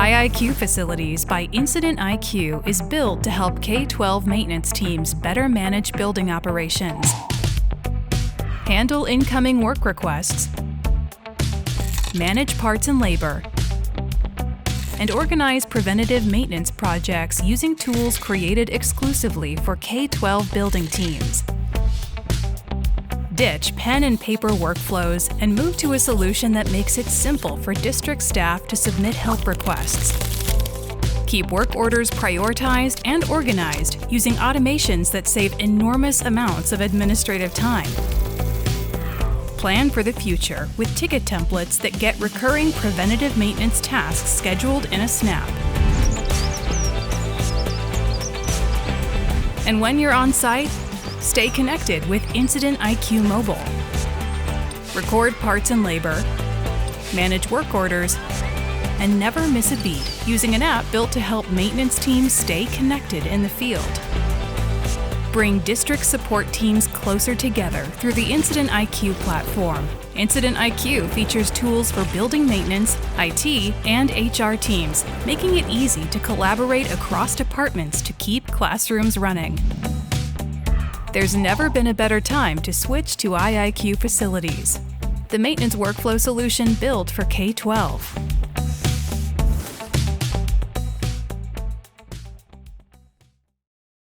iiQ Facilities by Incident iiQ is built to help K-12 maintenance teams better manage building operations, handle incoming work requests, manage parts and labor, and organize preventative maintenance projects using tools created exclusively for K-12 building teams. Ditch pen and paper workflows and move to a solution that makes it simple for district staff to submit help requests. Keep work orders prioritized and organized using automations that save enormous amounts of administrative time. Plan for the future with ticket templates that get recurring preventative maintenance tasks scheduled in a snap. And when you're on site, stay connected with Incident iiQ Mobile. Record parts and labor, manage work orders, and never miss a beat using an app built to help maintenance teams stay connected in the field. Bring district support teams closer together through the Incident iiQ platform. Incident iiQ features tools for building maintenance, IT, and HR teams, making it easy to collaborate across departments to keep classrooms running. There's never been a better time to switch to iiQ Facilities, the maintenance workflow solution built for K-12.